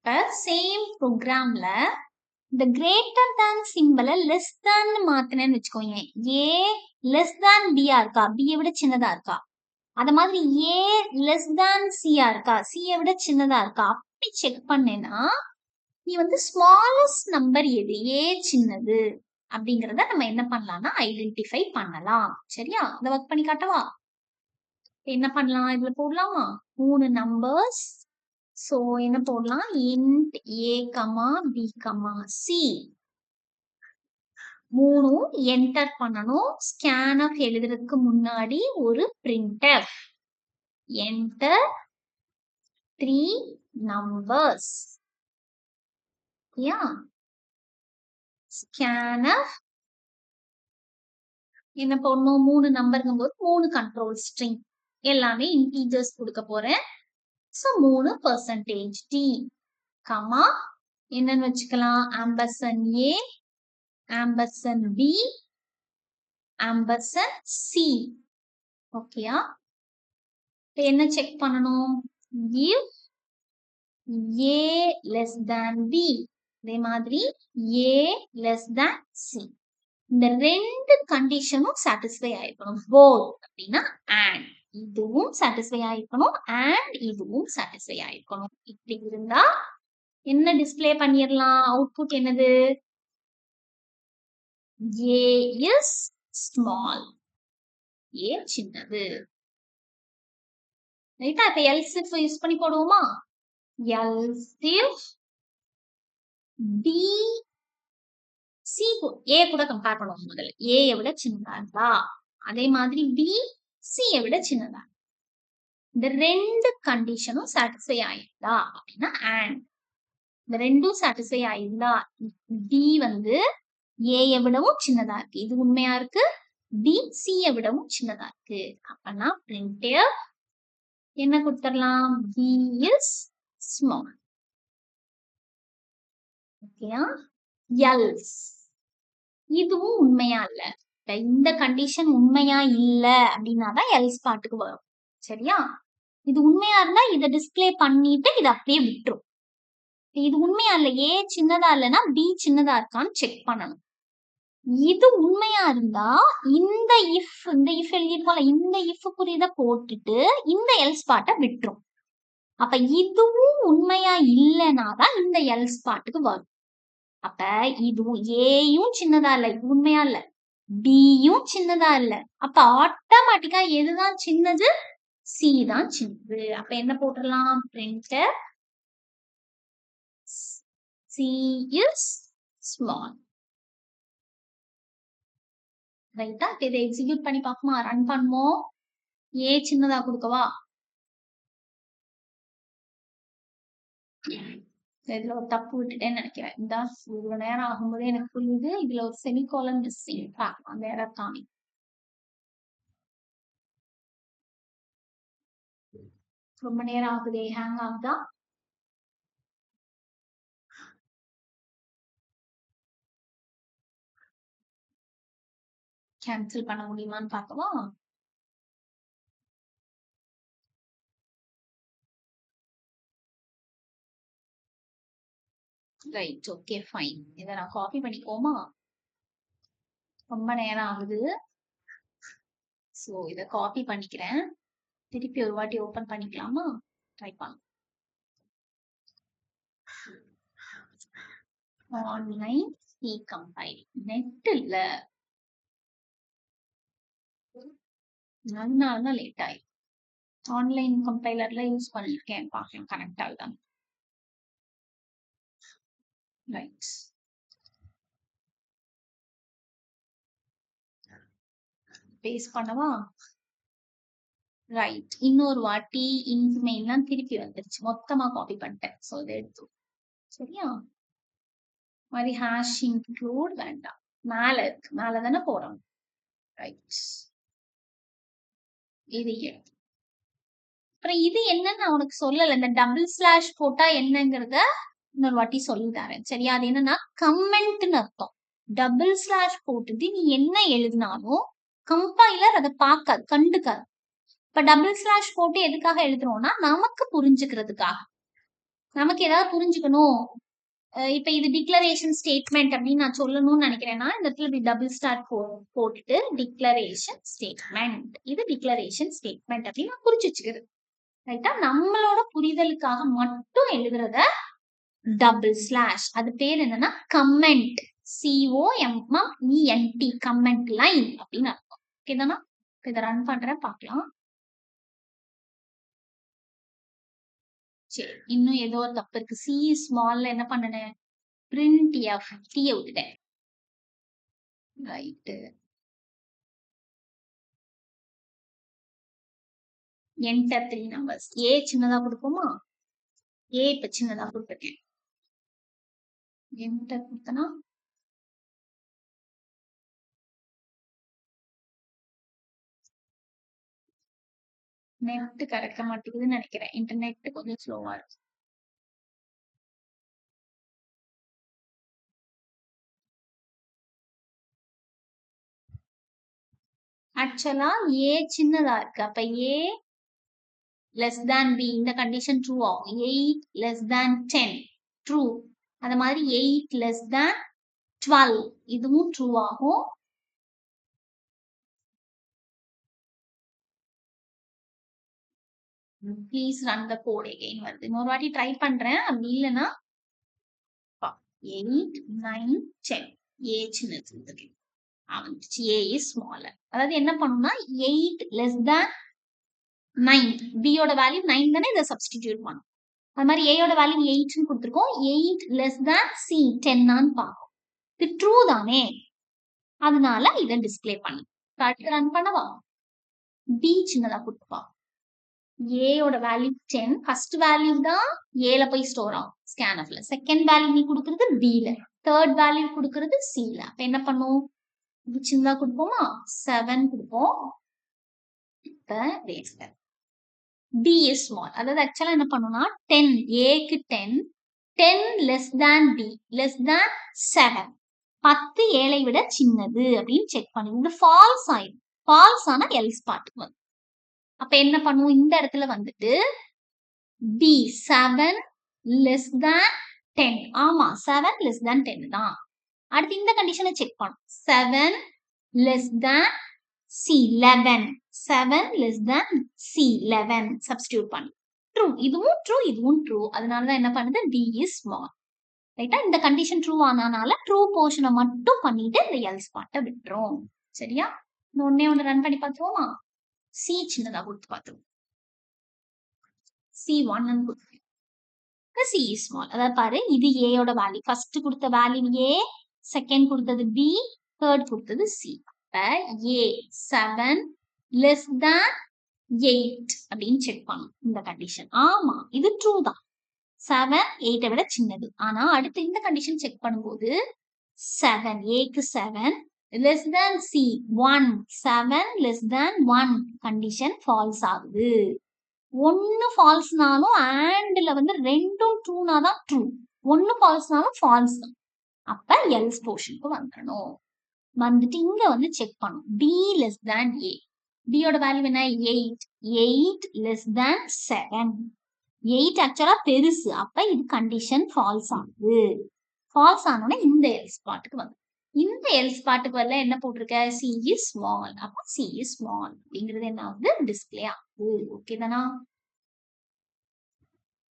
இப்ப சேம் ப்ரோக்ராம்ல இந்த கிரேட்டர் தேன் சிம்பிளை லெஸ் தேன் மாத்தினேன்னு வச்சுக்கோங்க. ஏ லெஸ் தேன் பியா இருக்கா, பியை விட சின்னதா இருக்கா, அத மாதிரி ஏ லெஸ் தேன் சியா இருக்கா, சியை விட சின்னதா இருக்கா, அப்படி செக் பண்ணேன்னா நீ வந்து ஸ்மாலஸ்ட் நம்பர் எது, ஏ சின்னது அப்படிங்கறத நம்ம என்ன பண்ணலாம்னா ஐடென்டிஃபை பண்ணலாம். சரியா? அதை ஒர்க் பண்ணி காட்டவா? என்ன பண்ணலாம், இதுல போடலாமா 3 நம்பர்ஸ். சோ என்ன போடலாம், int a, b, c 3 enter பண்ணணும். scanf எழுதுறதுக்கு முன்னாடி ஒரு printf enter 3 numbers. யா scanf என்ன போடணும், 3 நம்பருங்கும் போது 3 கண்ட்ரோல் ஸ்ட்ரிங் எல்லாமே இன்டீஜர்ஸ் கொடுக்க போறேன். சோ 3% t கமா என்னன்னு வச்சுக்கலாம், ampersand a ampersand b ampersand c. ஓகேயா? என்ன செக் பண்ணணும், if a less than b, அதே மாதிரி a less than c, இந்த ரெண்டு கண்டிஷனும் சாட்டிஸ்ஃபை ஆயிருக்கணும். both அப்படின்னா and, இதுவும் சாட்டிஸ்ஃபை ஆயிருக்கணும் and இதுவும் சாட்டிஸ்ஃபை ஆயிருக்கணும். இப்படி இருந்தா என்ன டிஸ்ப்ளே பண்ணிடலாம், அவுட்புட் என்னது, a is small, a சின்னது. ரைட்டா? இப்ப else if யூஸ் பண்ணி போடுவோமா, else if b c a கூட கம்பேர் பண்ணுவோம். முதல்ல a விட சின்னதா இருக்கா, அதே மாதிரி b c விட சின்னதா, இந்த ரெண்டு கண்டிஷனும் சாட்டிஸ்ஃபை ஆயிருந்தா அப்படின்னா and, இந்த ரெண்டும் சாட்டிஸ்ஃபை ஆயிருந்தா b வந்து a விடவும் சின்னதா இருக்கு, இது உண்மையா இருக்கு, b c விடவும் சின்னதா இருக்கு, அப்பனா printf என்ன கொடுத்துடலாம், b is small. ஓகேயா? else இதுவும் உண்மையா இல்ல, இந்த கண்டிஷன் உண்மையா இல்ல அப்படின்னாதான் else பாட்டுக்கு வரும். சரியா? இது உண்மையா இருந்தா இதை டிஸ்ப்ளே பண்ணிட்டு இதை அப்படியே விட்டுரும். இது உண்மையா இல்ல, ஏ சின்னதா இல்லைன்னா பி சின்னதா இருக்கான்னு செக் பண்ணணும். இது உண்மையா இருந்தா இந்த இஃப் எழுதிருக்கோம்ல, இந்த இஃப் குறியத போட்டுட்டு இந்த எல்ஸ் பாட்டை விட்டுரும். அப்ப இதுவும் உண்மையா இல்லைனாதான் இந்த எல்ஸ் பாட்டுக்கு வரும். அப்ப இதுவும் ஏயும் சின்னதா இல்ல, இது உண்மையா இல்ல, பியும் சின்னதா இல்ல, அப்ப ஆட்டோமேட்டிக்கா எதுதான் சின்னது, சி தான் சின்னது. அப்ப என்ன போட்டுடலாம், printf c is small. ரைட்டா? இதை எக்ஸிக்யூட் பண்ணி பார்ப்போமா, ரன் பண்ணுவோம். ஏ சின்னதா கொடுக்கவா, இதுல ஒரு தப்பு விட்டுட்டேன்னு நினைக்கிறேன். இந்த இவ்வளவு நேரம் ஆகும்போது எனக்கு புரியுது, இதுல ஒரு செமிகோலன் மிஸ்ஸிங், பார்க்கலாம் அந்த எரர் காமி. ரொம்ப நேரம் ஆகுதே, ஹேங் ஆகுதா, கேன்சல் பண்ண முடியுமான்னு பார்க்கவா. Right, okay fine. இதை நான் காப்பி பண்ணிக்கோமா, ரொம்ப நேரம் ஆகுது. சோ இதை காப்பி பண்ணிக்கிறேன், திருப்பி ஒரு வாட்டி ஓபன் பண்ணிக்கலாமா, ட்ரை பண்ண. ஆன்லைன் கம்பைல், நெட் இல்ல, அதனாலதான் லேட் ஆயிடும். ஆன்லைன் கம்பைலர்ல யூஸ் பண்ணிருக்கேன், பார்க்கலாம் கனெக்ட் ஆகுதான். ரைட், பேஸ்ட் பண்ணவா. ரைட், இன்னொரு வாட்டி இன்ட் மெயின்லாம் திருப்பி வந்துருச்சு, மொத்தமா காப்பி பண்ணிட்டேன். சோ இதை எடுத்து, சரியா? மாதிரி ஹேஷ் இன்க்ளூட் வேண்டாம், மேல இருக்கு, மேல தானே போறோம். ரைட், இது அப்புறம் இது என்னன்னு நான் உனக்கு சொல்லல, இந்த டபுள் ஸ்லாஷ் போட்டா என்னங்கிறத இன்னொரு வாட்டி சொல்லி தரேன். சரியா? அது என்னன்னா கமெண்ட்னு அர்த்தம். டபுள் ஸ்லாஷ் போட்டுட்டு நீ என்ன எழுதினாலும் கம்பைலர் அதை பார்க்காது, கண்டுக்காது. இப்ப டபுள் ஸ்லாஷ் போட்டு எதுக்காக எழுதுறோம்னா நமக்கு புரிஞ்சுக்கிறதுக்காக. நமக்கு ஏதாவது புரிஞ்சுக்கணும். இப்ப இது டிக்ளரேஷன் ஸ்டேட்மெண்ட் அப்படின்னு நான் சொல்லணும்னு நினைக்கிறேன்னா இந்த இடத்துல இப்படி டபுள் ஸ்டார் போட்டுட்டு டிக்ளரேஷன் ஸ்டேட்மெண்ட், இது டிக்ளரேஷன் ஸ்டேட்மெண்ட் அப்படின்னு நான் குறிச்சு வச்சுக்கிறது. ரைட்டா? நம்மளோட புரிதலுக்காக மட்டும் எழுதுறத டபுள் ஸ்லாஷ், அது பேர் என்னன்னா கமெண்ட், COMMENT, கமெண்ட் லைன் அப்படின்னு அர்த்தம். ஓகேதானா? இதை ரன் பண்றேன் பார்க்கலாம். சரி, இன்னும் ஏதோ ஒரு தப்பு இருக்கு. C ஸ்மால்ல என்ன பண்ணனேன், print F, T விட்டுட்டேன். Right, enter 3 numbers. A சின்னதா கொடுப்போமா? A இப்ப சின்னதா கொடுத்துருக்கேன். enter கொடுத்தனா நெட் கிடைக்க மாட்டேங்குதுன்னு நினைக்கிறேன். இன்டர்நெட் கொஞ்சம் ஸ்லோவா இருக்கு. ஆக்சுவலா A சின்னதா இருக்கு. அப்ப A லெஸ் தேன் B, இந்த கண்டிஷன் ட்ரூ ஆகும். 8 லெஸ் தேன் 10 ட்ரூ. அந்த மாதிரி 8 லெஸ் தேன் 12 இதுவும் ட்ரூ ஆகும். Please run the code again வருது. இன்னொரு வாட்டி ட்ரை பண்றேன். அப்படி இல்லைன்னா 8 9 10 A சின்னது வந்துச்சு. A is smaller. அதாவது என்ன பண்ணும்னா 8 less than 9, B யோட வேல்யூ 9 தானே, இதை சப்ஸ்டிடியூட் பண்ணும். அது மாதிரி A யோட வேல்யூ 8 கொடுத்துருக்கோம். 8 less than C 10 பார்க்கும். இது ட்ரூ தானே, அதனால இதை டிஸ்பிளே பண்ணு. அடுத்து ரன் பண்ணவா? B சின்னதா கொடுத்துப்பா. A யோட வேல்யூ 10, ஃபர்ஸ்ட் வேல்யூ தான் A ல போய் ஸ்டோர் ஆகும் ஸ்கேன்ஃப்ல. செகண்ட் வேல்யூ நீ கொடுக்கறது B ல, தேர்ட் வேல்யூ கொடுக்கறது C ல. அப்ப என்ன பண்ணும், இது சின்னதா கொடுப்போமா? 7 கொடுப்போம். இப்ப B is small. அதாவது ஆக்சுவலா என்ன பண்ணும்னா 10, Aக்கு 10, 10 less than B, less than 7, 10 7ஐ விட சின்னது அப்படின்னு செக் பண்ணும். இது ஃபால்ஸ் ஆயிடும். ஃபால்ஸ் ஆனா எல்ஸ் பார்ட்டுக்கு வரும். அப்ப என்ன பண்ணுவோம், இந்த இடத்துல வந்துட்டு B 7 less than 10. ஆமா, 7 less than 10 தான். அடுத்து இந்த கண்டிஷனை செக் பண்ணும். 7 less than C 11, 7 less than C 11 substitute பண்ணு. ட்ரூ, இதுவும் ட்ரூ, இதுவும் ட்ரூ. அதனாலதான் என்ன பண்ணுது, D is small. ரைட்டா? இந்த கண்டிஷன் ட்ரூ ஆனால ட்ரூ போர்ஷனை மட்டும் பண்ணிட்டு இந்த எல்ஸ் பார்ட்டை விட்டுரும். சரியா? ஒன்னே ஒன்று ரன் பண்ணி பார்த்துருவோமா? C சின்னதா கொடுத்து பார்த்துருவோம். C1 கொடுத்து C is small. அதாவது பாரு, இது A யோட வேல்யூ. ஃபர்ஸ்ட் கொடுத்த வேல்யூ A, செகண்ட் கொடுத்தது B, தேர்ட் கொடுத்தது C. A 7 less than 8 அப்படின்னு செக் பண்ணும் இந்த கண்டிஷன். ஆமா, இது ட்ரூ தான். 7 8ஐ விட சின்னது. ஆனா அடுத்து இந்த கண்டிஷன் செக் பண்ணும்போது 7, Aக்கு 7 less than C 1, 7 less than 1 condition falls ஆகுது. ஒன்னு ஃபால்ஸ்னாலும் ஆண்ட்ல வந்து ரெண்டும் ட்ரூனா தான் ட்ரூ, ஒன்னு ஃபால்ஸ்னாலும் ஃபால்ஸ் தான். அப்ப எல்ஸ் போர்ஷனுக்கு வந்துடணும். வந்துட்டு இங்க வந்து செக் பண்ணும். B less than A. B யோட வேல்யூ என்ன, 8, 8 less than 7. 8 ஆக்சுவலா பெருசு. அப்ப இது கண்டிஷன் ஃபால்ஸ் ஆகுது. ஃபால்ஸ் ஆனோட இந்த எல்ஸ் பார்ட்டுக்கு வந்து, இந்த எல்ஸ் பார்ட்டுக்கு வரல என்ன போட்டிருக்க, C is small. அப்ப C is small அப்படிங்கிறது என்ன ஆகுது, டிஸ்பிளே ஆகுது. ஓகே தானா?